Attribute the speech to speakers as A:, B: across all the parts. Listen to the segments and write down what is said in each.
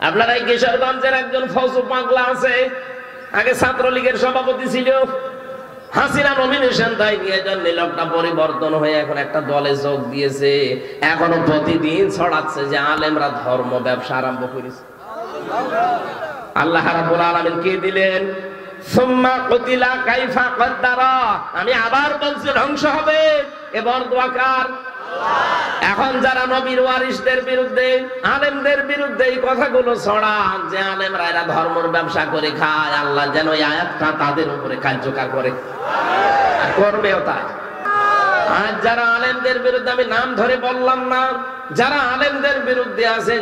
A: আপনারা এই কিশোরগঞ্জের একজন ফৌজু পাগলা আছে, আগে ছাত্রলীগের সভাপতি ছিল, হাসিনা নমিনেশন দেয় নিয়ে জন্য লোকটা পরিবর্তন হয়ে এখন একটা দলে যোগ দিয়েছে। এখনো প্রতিদিন ছড়াচ্ছে যে আলেমরা ধর্ম ব্যবসা আরম্ভ করেছে। আল্লাহ রাব্বুল আলামিন কে দিলেন? সুম্মা কুতিলা কাইফা কদ্দারা। আমি আবার বলছি ধ্বংস হবে, এবার দোয়াকার এখন যারা নবীর ওয়ারিসদের বিরুদ্ধে, আলেমদের বিরুদ্ধে এই কথাগুলো ছড়ান যে আলেমরা এরা ধর্মের ব্যবসা করে খায়, আল্লাহ যেন এই আয়াতটা তাদের উপরে কার্যকর করে, আর করবেও তাই। আর যারা আলেমদের বিরুদ্ধে, আমি নাম ধরে বললাম না, যারা আলেমদের বিরুদ্ধে আছেন,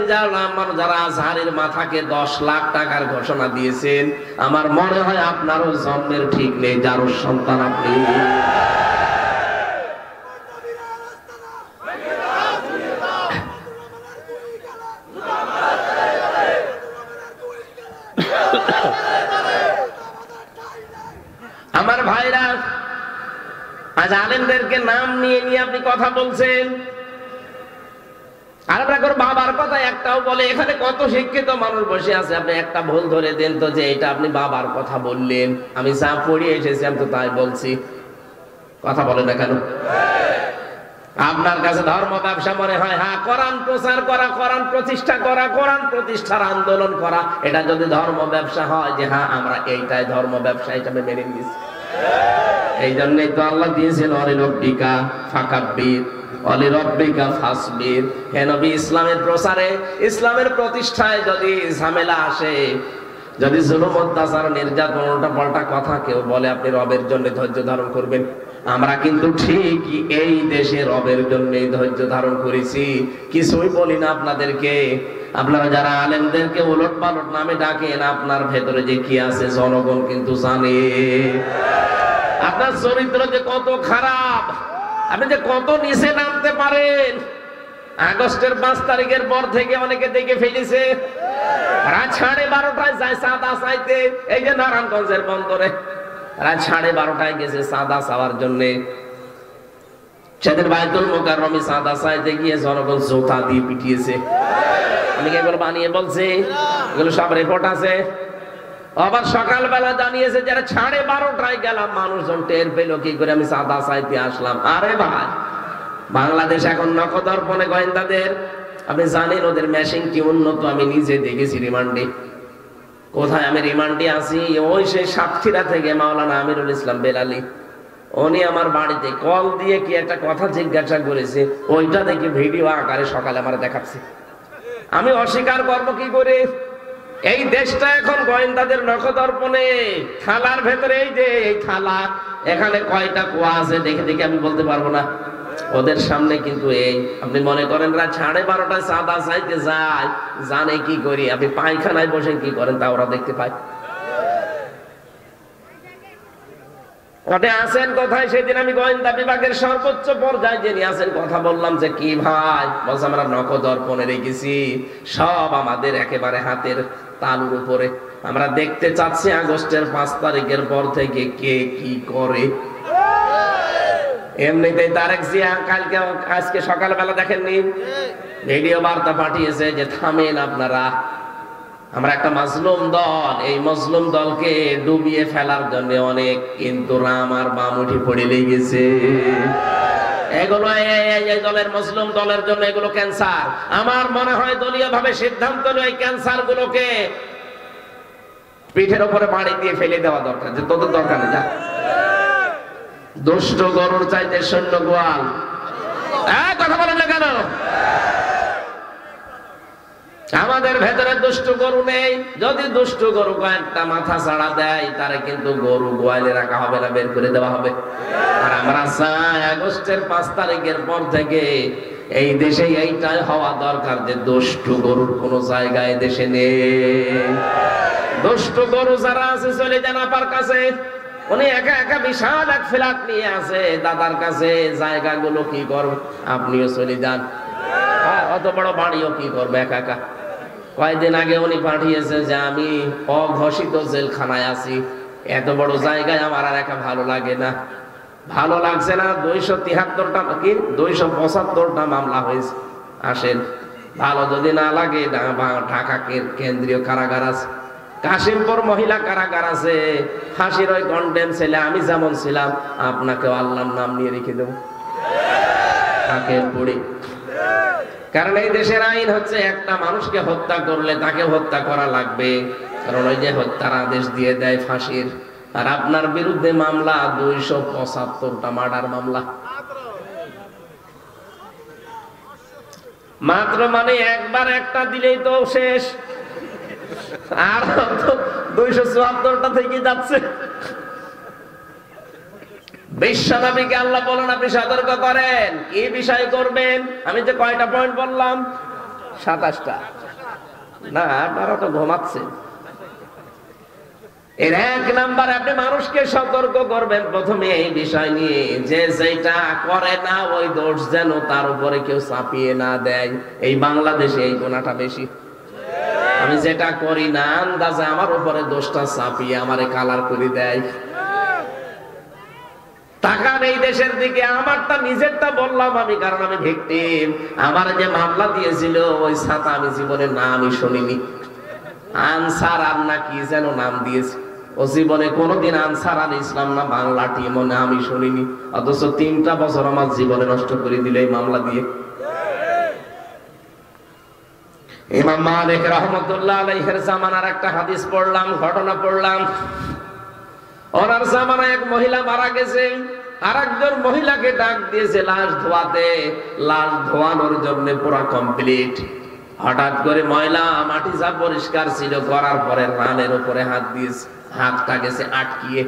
A: যারা আজহারের মাথাকে 10 লাখ টাকার ঘোষণা দিয়েছেন, আমার মনে হয় আপনারও জন্মের ঠিক নেই, যারও সন্তান আপনি। আমার ভাইরা, আজ আলেমদেরকে নাম নিয়ে নিয়ে আপনি কথা বলছেন, আর আপনার বাবার কথা একটাও বলে। এখানে কত শিক্ষিত মানুষ বসে আছে, আপনি একটা ভুল ধরে দেন তো যে এটা আপনি বাবার কথা বললেন। আমি যা পড়িয়ে এসেছি আমি তো তাই বলছি, কথা বলে না কেন? আপনার কাছে ধর্ম ব্যবসা মনে হয়? হ্যাঁ, কোরআন প্রচার করা, কোরআন প্রতিষ্ঠা করা, কোরআন প্রতিষ্ঠার আন্দোলন করা, এটা যদি ধর্ম ব্যবসা হয়, যে হ্যাঁ আমরা এইটাই ধর্ম ব্যবসা, এটা আমি মেনে নিয়েছি। এই জন্যই তো আল্লাহ দিয়েছেন অলিরব্বিকা ফাকাব্বির অলিরব্বিকা ফাসবির। হে নবী, ইসলামের প্রচারে, ইসলামের প্রতিষ্ঠায় যদি ঝামেলা আসে, যদি জুলুম অত্যাচার নির্যাতন উল্টা পাল্টা কথা কেউ বলে, আপনি রবের জন্য ধৈর্য ধারণ করবেন। আমরা কিন্তু ঠিকই এই দেশে রবের জন্যই ধৈর্য ধারণ করেছি, কিছুই বলি না আপনাদেরকে। আপনারা যারা আলেমদেরকে উলট পালট নামে ডাকেন, আপনার ভেতরে যে কি আছে জনগণ কিন্তু জানে। আপনার চরিত্র যে কত খারাপ, আপনি যে কত নিচে নামতে পারেন। আগস্টের 5 তারিখের পর থেকে অনেকে দেখে ফেলেছে, রাত 12:30টায় যায় চাঁদা চাইতে। এই যে নারায়ণগঞ্জের বন্দরে রাত 12:30টায় গেছে চাঁদা চাওয়ার জন্য। সেদিন বাইতুল মুকাররমে চাঁদা চাইতে গিয়ে জনগণ জোতা দিয়ে পিটিয়েছে। আমি কি এগুলো বানিয়ে বলছি? এগুলো সব রিপোর্ট আছে। আবার সকালবেলা জানিয়েছে যারা 12:30টায় গেলাম, মানুষজন টের পেল কি করে আমি চাঁদা চাইতে আসলাম। আরে ভাই, বাংলাদেশ এখন নখদর্পণে গোয়েন্দাদের। আপনি জানেন ওদের মেশিন কি উন্নত, আমি নিজে দেখেছি রিমান্ডে। কোথায় আমি রিমান্ডে আছি? ওই সেই সাতক্ষীরা থেকে মাওলানা আমিরুল ইসলাম বেলালি, উনি আমার বাড়িতে কল দিয়ে কি একটা কথা জিজ্ঞাসা করেছে, ওইটা দেখে ভিডিও আকারে সকালে আমার দেখাচ্ছে। আমি অস্বীকার করবো কি করে? এই দেশটা এখন গোয়েন্দাদের নখদর্পণে। থালার ভেতরে এই যে এই থালা, এখানে কয়টা কুয়া আছে দেখে দেখে আমি বলতে পারবো না। ওদের সামনে কিন্তু এই, আপনি মনে করেন রাত 12:30টায় চাঁদা চাইতে যায়, জানে কি করি? আপনি পায়খানায় বসে কি করেন তা ওরা দেখতে পায়। ওটা আছেন কোথায়? সেদিন আমি গোয়েন্দা বিভাগের সর্বোচ্চ পর্যায়ে যিনি আছেন কথা বললাম যে কি ভাই, বলছে আমরা নখদর্পণে রেখেছি, সব আমাদের একেবারে হাতের তালুর উপরে। আমরা দেখতে চাচ্ছি আগস্টের 5 তারিখের পর থেকে কে কি করে। এমনিতেই তারেক জিয়া আজকে সকালবেলা দেখেননি, ভিডিও বার্তা পাঠিয়েছে যে থামেন আপনারা, আমরা একটা মাজলুম দল, এই মাজলুম দলকে ডুবিয়ে ফেলার জন্য অনেক কিন্তু রাম আর বাম উঠে পড়ে লেগেছে। এগুলো এই দলের মুসলিম দলের জন্য এগুলো ক্যান্সার। আমার মনে হয় দলীয় ভাবে সিদ্ধান্ত নিয়ে এই ক্যান্সার গুলোকে পিঠের উপরে বাড়ি দিয়ে ফেলে দেওয়া দরকার, যে তোদের দরকার নেই, যা। দুষ্ট গরুর চাইতে সৈন্য গোয়াল। কথা বলেন না কেন? আমাদের ভেতরে দুষ্ট গরু নেই। যদি দুষ্ট গরু কয়েকটা মাথা ছাড়া দেয়, তারে কিন্তু গরু গোয়ালে রাখা হবে না, বের করে দেওয়া হবে। আর আমরা চাই আগস্টের 5 তারিখের পর থেকে এই দেশে এইটাই হওয়া দরকার যে দুষ্ট গরুর কোনো জায়গায় দেশে নেই। দুষ্ট গরু যারা আছে চলে যান আপার কাছে, উনি একা একা বিশাল এক ফ্ল্যাট নিয়ে আছে দাদার কাছে, জায়গাগুলো কি করবে, আপনিও চলে যান। অত বড় বাড়িও কি করবে একা একা। কয়েকদিন আগে উনি পাঠিয়েছে যে আমি অঘোষিত জেলখানায় আছি, এত বড় জায়গায় আমার আর একা ভালো লাগে না। ভালো লাগছে না? 273টা কি 275টা মামলা হয়েছে। আসেন ভালো যদি না লাগে ঢাকা কেন্দ্রীয় কারাগার আছে, কাশিমপুর মহিলা কারাগার আছে, ফাঁসির ওই কন্ডেম ছেলে আমি যেমন ছিলাম আপনাকেও আল্লাহর নাম নিয়ে রেখে দেবো কাকের পুড়ি। কারণ এই দেশের আইন হচ্ছে একটা মানুষকে হত্যা করলে তাকে হত্যা করা লাগবে, কারণ ওই যে হত্যার আদেশ দিয়ে দেয় ফাঁসির। আর আপনার বিরুদ্ধে মামলা 275টা মার্ডার মামলা মাত্র, মানে একবার একটা দিলেই তো শেষ, আর 274টা থেকে যাচ্ছে। বিশ্বনবীকে আল্লাহ বলেন আপনি সতর্ক করেন কি বিষয় করবেন। আমি যে কয়টা পয়েন্ট বললাম, 27টা না, আপনারা তো ঘুমাচ্ছেন। এর 1 নাম্বার, আপনি মানুষকে সতর্ক করবেন প্রথমে এই বিষয় নিয়ে যে যেটা করে না ওই দোষ যেন তার উপরে কেউ চাপিয়ে না দেয়। এই বাংলাদেশে এই গুনাহটা বেশি। আমি যেটা করি না আন্দাজে আমার উপরে দোষটা চাপিয়ে আমারে কালার করে দেয়। তাকান এই দেশের দিকে, আমারটা নিজেরটা বললাম আমি, কারণ আমি ভিকটিম। আমার যে মামলা দিয়েছিল ওই ছাতা আমি জীবনে নামই শুনিনি, আনসার আর না কি যেন নাম দিয়েছে, ও জীবনে কোনোদিন আনসার আল ইসলাম না বাংলা টিম আমি শুনিনি, অথচ 3টা বছর আমার জীবনে নষ্ট করে দিলে এই মামলা দিয়ে। ইমাম মালিক রাহমাতুল্লাহ আলাইহির জামানার একটা হাদিস পড়লাম, ঘটনা পড়লাম। ওনার জামানায় এক মহিলা মারা গেছে, আর একজন মহিলাকে ডাক দিয়েছে লাশ ধোয়াতে, লাশ ধোয়ানোর জন্য পুরো কমপ্লিট। হঠাৎ করে ময়লা মাটি যা পরিষ্কার ছিল করার পরে রানের উপরে হাত দিয়েছে, হাতটা গেছে আটকিয়ে।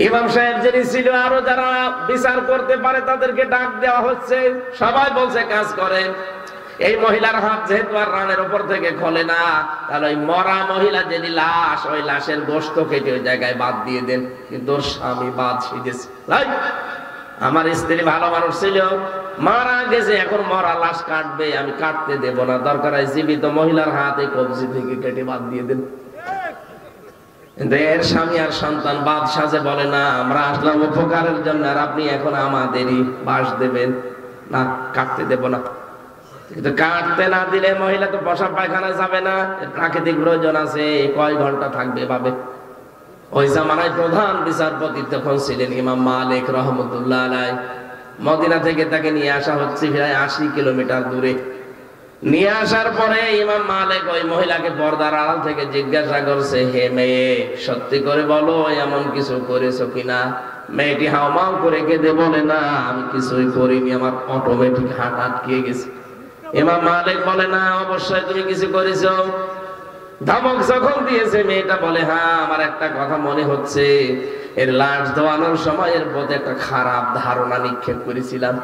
A: ইমাম সাহেব যিনি ছিল আরো যারা বিচার করতে পারে তাদেরকে ডাক দেওয়া হচ্ছে, সবাই বলছে কাজ করেন। এই মহিলার হাত যেহেতু আর রানের উপর থেকে খোলে না, তাহলে ওই মরা মহিলা যিনি লাশ, ওই লাশের গোশত কেটে ওই জায়গায় বাদ দিয়ে দেন। কিন্তু ওর স্বামী বাদ শিখেছে, আমার স্ত্রী ভালো মানুষ ছিল, মারা গেছে, এখন মরা লাশ কাটবে, আমি কাটতে দেব না, দরকার হয় জীবিত মহিলার হাতে কবজি থেকে কেটে বাদ দিয়ে দেন। কিন্তু এর স্বামী আর সন্তান বাদ সাজে বলে না, আমরা আসলাম উপকারের জন্য, আর আপনি এখন আমাদেরই বাস দেবেন না, কাটতে দেব না। কিন্তু কাটতে না দিলে মহিলা তো বসা পায়খানায় যাবে না, প্রাকৃতিক প্রয়োজন আছে, কয় ঘন্টা থাকবে ভাবে। ওই জামানায় প্রধান বিচারপতি তখন ছিলেন ইমাম মালিক রাহমাতুল্লাহ আলাইহি। মদিনা থেকে তাকে নিয়ে আসা হচ্ছে প্রায় 80 কিলোমিটার দূরে। নিয়ে আসার পরে ইমাম মালিক ওই মহিলাকে পর্দার আড়াল থেকে জিজ্ঞাসা করছে, হে মেয়ে, সত্যি করে বলো এমন কিছু করেছো কিনা? মেয়েটি হাওমাও করে কেঁদে বলে, না আমি কিছুই করিনি, আমার অটোমেটিক হার্ট আটকে গেছে। ইমাম মালিক বলে, না অবশ্যই তুমি কিছু করেছো। ধমক যখন দিয়েছে মেয়েটা বলে, হ্যাঁ আমার একটা কথা মনে হচ্ছে, এর লাশ ধোয়ানোর সময় এর প্রতি একটা খারাপ ধারণা নিক্ষেপ করেছিলাম,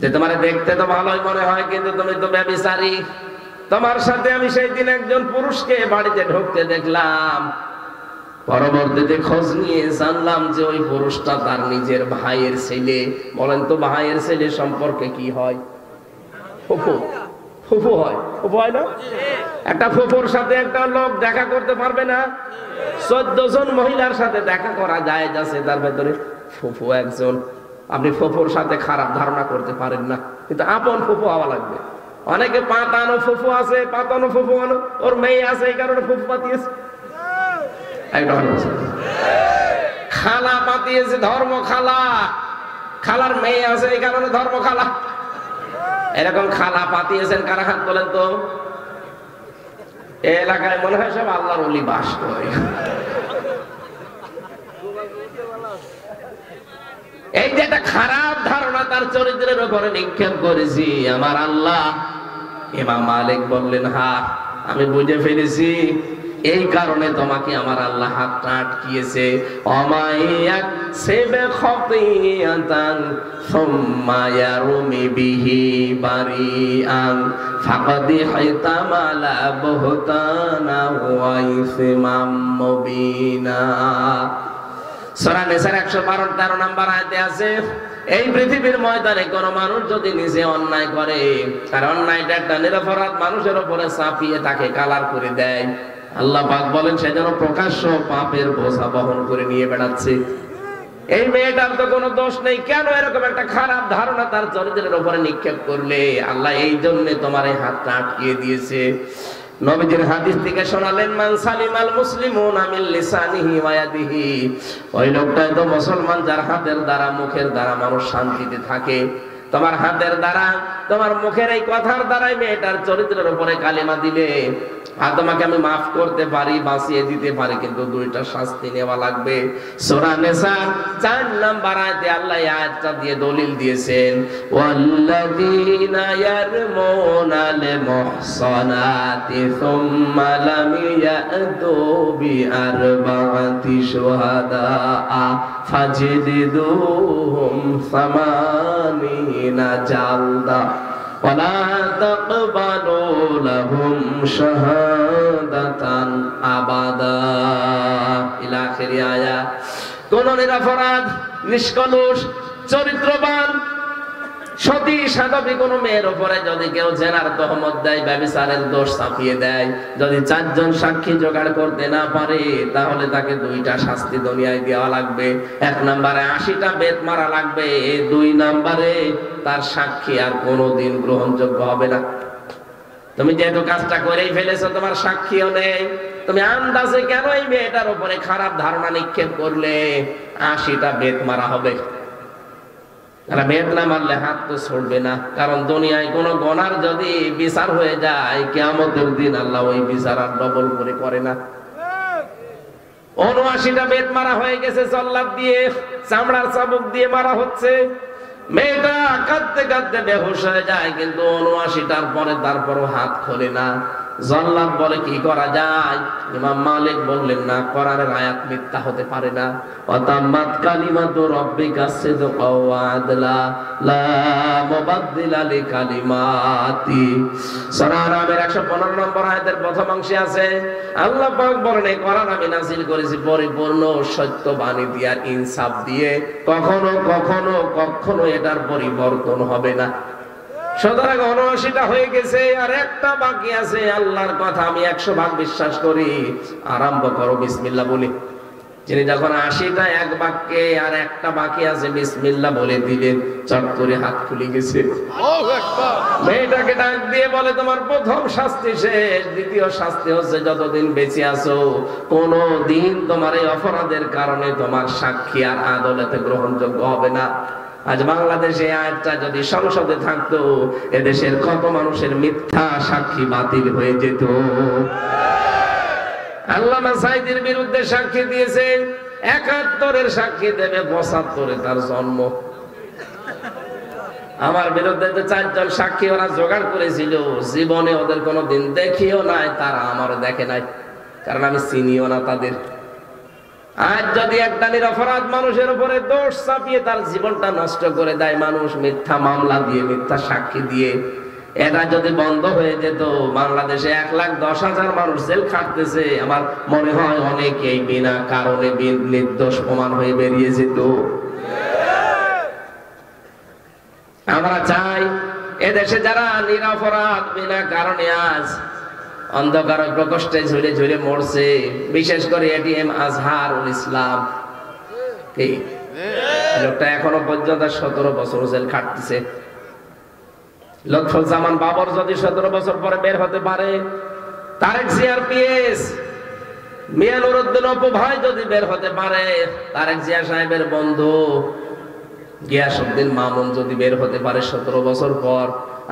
A: যে তোমার দেখতে তো ভালোই মনে হয় কিন্তু তুমি তো ব্যভিচারী। তোমার সাথে আমি সেই দিন একজন পুরুষকে বাড়িতে ঢুকতে দেখলাম, পরবর্তীতে খোঁজ নিয়ে জানলাম যে ওই পুরুষটা তার নিজের ভাইয়ের ছেলে। বলেন তো ভাইয়ের ছেলে সম্পর্কে কি হয়? ফুফু, ফুফু হয়, ফুফু হয় না? একটা ফুফুর সাথে একটা লোক দেখা করতে পারবে না? 14 জন মহিলার সাথে দেখা করা যায় যাচ্ছে, তার ভেতরে ফুফু একজন। আপনি ফুফুর সাথে খারাপ ধারণা করতে পারেন না, কিন্তু আপন ফুফু হওয়া লাগবে। অনেকে পাতানো ফুফু আছে, পাতানো ফুফু ওর মেয়ে আছে, এই কারণে ফুফু পাতিয়েছে। খালা পাতিয়েছে, ধর্ম খালা, খালার মেয়ে আছে এই কারণে ধর্ম খালা। এরকম খালা পাতিয়েছেন কারা? হাত বলেন তো। এলাকায় মনে হয় সব আল্লাহর ওলি বাস করে। এই যে একটা খারাপ ধারণা তার চরিত্রের উপরে নিক্ষেপ করেছি আমার আল্লাহ। ইমাম মালিক বললেন, হ্যাঁ আমি বুঝে ফেলেছি, এই কারণে তোমাকে আমার আল্লাহ হাতটা আটকিয়েছে। অমাইয়াক সেবে খতিয়াতান সুম্মা ইয়ারুমি বিহি বারিআন ফাকাদি হাইতামালা বুহতানা ওয়া ইসমাম মুবিনা। সূরা নিসার 112-13 নম্বর আয়াতে আছে, এই পৃথিবীর ময়দানে কোন মানুষ যদি নিজে অন্যায় করে, আর অন্যায়টা একটা নিরপরাধ মানুষের উপরে চাপিয়ে তাকে কালার করে দেয়, আল্লাহ পাক বলেন সে যেন প্রকাশ্য পাপের বোঝা বহন করে নিয়ে বেড়াচ্ছে। এই মেয়েটার তো কোনো দোষ নেই, কেন এরকম একটা খারাপ ধারণা তার চরিত্রের উপরে নিক্ষেপ করলে? আল্লাহ এই জন্য তোমার এই হাতটা আটকিয়ে দিয়েছে। নবীজির হাদিস থেকে শোনালেন, মান সালিমাল মুসলিমুনা মিন লিসানিহি ওয়া ইয়াদিহি, ওই লোকটাই তো মুসলমান যার হাতের দ্বারা মুখের দ্বারা মানুষ শান্তিতে থাকে। তোমার হাতের দ্বারা তোমার মুখের এই কথার দ্বারাই মেয়েটার চরিত্রের উপরে কালিমা দিলে আর তোমাকে আমি মাফ করতে পারি, বাঁচিয়ে দিতে পারি, কিন্তু দুইটা শাস্তি নেওয়া লাগবে। সূরা নিসা 4 নাম্বার আয়াতে আল্লাহ এই আয়াতটা দিয়ে দলিল দিয়েছেন, ওয়াল্লাযীনা ইয়ারমুনাল মুহসানাতি সুম্মা লাম ইয়াতু বিআরবা'তি শুহাদা ফাজলিদুহুম সামানিনা জালদা ওয়ালা তাকবালু লাহুম শাহাদাতান আবাদা ইলা আখিরি আয়াত। কোন নিরপরাধ, নিষ্কলুষ, চরিত্রবান, সতী সাধবী কোন মেয়ের উপরে যদি কেউ জেনার তহমত দেয়, ব্যভিচারের দোষ চাপিয়ে দেয়, যদি 4 জন সাক্ষী জোগাড় করতে না পারে, তাহলে তাকে 2টা শাস্তি দুনিয়ায় দেওয়া লাগবে। 1 নম্বরে 80টা বেত মারা লাগবে, 2 নম্বরে তার সাক্ষী আর কোনোদিন গ্রহণযোগ্য হবে না। তুমি যেহেতু কাজটা করেই ফেলেছো, তোমার সাক্ষীও নেই, তুমি আন্দাজে কেন এই মেয়েটার উপরে খারাপ ধারণা নিক্ষেপ করলে? 80টা বেত মারা হবে। আর বেত না মারলে হাত তো ছড়বে না, কারণ দুনিয়ায় কোন গুনার যদি বিচার হয়ে যায়, কিয়ামতের দিন আল্লাহ ওই বিচার আর ডবল করে না। 79টা বেত মারা হয়ে গেছে, জল্লাদ দিয়ে, চামড়ার চাবুক দিয়ে মারা হচ্ছে। মেয়েটা কাঁদতে কাঁদতে বেহুশ হয়ে যায়, কিন্তু 79টার পরে তারপরও হাত খোলে না। জল্লাদ বলে কি করা যায়? ইমাম মালিক বললেন, না, কোরআনের আয়াত মিথ্যা হতে পারে না। ওয়াতাম্মাত কালিমাতু রাব্বিকা সিদকাও ওয়া আদলা লা মুবাদদিলা লিকালিমাতি। সূরা আরামের 115 নম্বর আয়াতের প্রথম অংশে আছে, আল্লাহ পাক বলেন, এই কোরআন আমি নাযিল করেছি পরিপূর্ণ সত্য বাণী দিয়ে আর ইনসাফ দিয়ে, কখনো কখনো কখনো এটার পরিবর্তন হবে না। সুতরাং 79টা হয়ে গেছে, আর একটা বাকি আছে। আল্লাহর কথা আমি 100 ভাগ বিশ্বাস করি। আরম্ভ করো বিসমিল্লাহ বলে। যিনি যখন 80টা এক বাক্যে আর একটা বাকি আছে বিসমিল্লাহ বলে দিলেন, চট করে হাত খুলে গেছে। মেয়েটাকে ডাক দিয়ে বলে, তোমার প্রথম শাস্তি শেষ। দ্বিতীয় শাস্তি হচ্ছে, যতদিন বেঁচে আছো কোনদিন তোমার এই অপরাধের কারণে তোমার সাক্ষী আর আদালতে গ্রহণযোগ্য হবে না। আজ বাংলাদেশে আয়াতটা যদি সংসদে থাকতো, এদেশের কত মানুষের মিথ্যা সাক্ষী বাতিল হয়ে যেত। আল্লামা সাঈদীর বিরুদ্ধে সাক্ষী দিয়েছে, 71-এর সাক্ষী দেবে, 75-এ তার জন্ম। আমার বিরুদ্ধে যে 4 জন সাক্ষী ওরা জোগাড় করেছিল, জীবনে ওদের কোনোদিন দেখিও নাই, তারা আমার দেখে নাই, কারণ আমি চিনিও না তাদের। আজ যদি একটা নিরপরাধ মানুষের উপরে দোষ চাপিয়ে তার জীবনটা নষ্ট করে দেয় মানুষ, মিথ্যা মামলা দিয়ে, মিথ্যা সাক্ষী দিয়ে, এটা যদি বন্ধ হয়ে যেত, বাংলাদেশে 1,10,000 মানুষ জেল খাটতেছে, আমার মনে হয় অনেকেই বিনা কারণে নির্দোষ প্রমাণ হয়ে বেরিয়ে যেত। আমরা চাই এদেশে যারা নিরপরাধ বিনা কারণে আজ অন্ধকার প্রকোষ্ঠে ঝুলে ঝুলে মরছে, বিশেষ করে এটিএম আজহারুল ইসলাম, এই লোকটা এখনো পর্যন্ত 17 বছর জেল খাটতেছে। লুৎফুজ্জামান বাবর যদি 17 বছর পরে বের হতে পারে, তারেক জিয়ার পিএস মিয়া নুরউদ্দিন অপু ভাই যদি বের হতে পারে, তারেক জিয়া সাহেবের বন্ধু গিয়াসউদ্দিন মামুন যদি বের হতে পারে 17 বছর পর,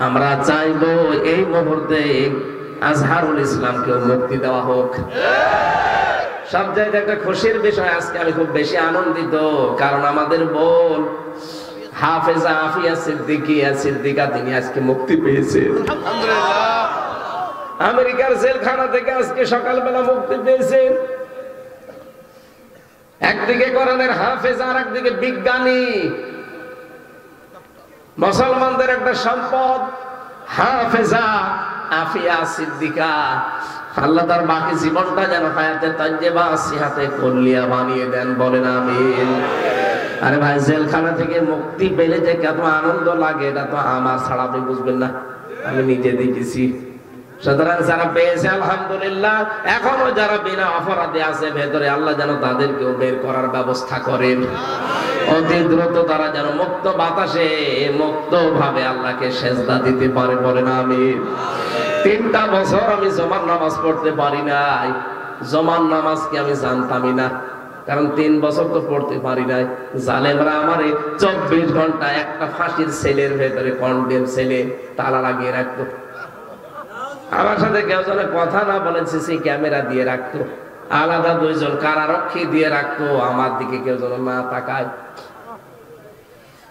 A: আমরা চাইবো এই মুহূর্তে আজহারুল ইসলামকে মুক্তি দেওয়া হোক। সব জায়গায় একটা খুশির বিষয়, আজকে আমি খুব বেশি আনন্দিত, কারণ আমাদের বোন হাফেজা আফিয়া সিদ্দিকা তিনি আজকে মুক্তি পেয়েছেন। আমেরিকার জেলখানা থেকে আজকে সকালবেলা মুক্তি পেয়েছেন। একদিকে কোরআনের হাফেজ, আর একদিকে বিজ্ঞানী, মুসলমানদের একটা সম্পদ হাফেজা আফিয়া সিদ্দিকা। আল্লাহ তার বাকি জীবনটা যেন হায়াতে তাজ্জেবা সিহাতে কুল্লিয়া বানিয়ে দেন, বলেন আমিন। আরে ভাই, জেলখানা থেকে মুক্তি পেলে যে কত আনন্দ লাগে, এটা তো আমার ছাড়া আপনি বুঝবেন না, আমি নিজে দেখেছি। সুতরাং যারা পেয়েছে আলহামদুলিল্লাহ, এখনো যারা বিনা অপরাধে আছে ভেতরে, আল্লাহ যেন তাদেরকেও বের করার ব্যবস্থা করেন। অতি দ্রুত তারা যেন মুক্ত বাতাসে মুক্ত ভাবে আল্লাহকে সেজদা দিতে পারে, বলে না আমি। 3টা বছর আমি জমার নামাজ পড়তে পারি নাই। জমার নামাজ কি আমি জানতামই না, কারণ 3 বছর তো পড়তে পারি নাই। জালেমরা আমারে 24 ঘন্টা একটা ফাঁসির সেলের ভেতরে, কন্ডেম সেলে তালা লাগিয়ে রাখতো। আমার সাথে কেউ যেন কথা না বলে সিসি ক্যামেরা দিয়ে রাখতো, আলাদা 2 জন কারারক্ষী দিয়ে রাখতো, আমার দিকে কেউ যেন না তাকায়।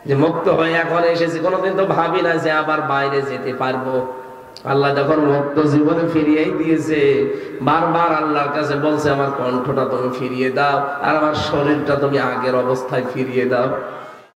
A: যে মুক্ত হয়ে এখন এসেছি, কোনোদিন তো ভাবি না যে আবার বাইরে যেতে পারবো। আল্লাহ যখন মুক্ত জীবনে ফিরিয়েই দিয়েছে, বারবার আল্লাহর কাছে বলছে আমার কণ্ঠটা তুমি ফিরিয়ে দাও, আর আমার শরীরটা তুমি আগের অবস্থায় ফিরিয়ে দাও।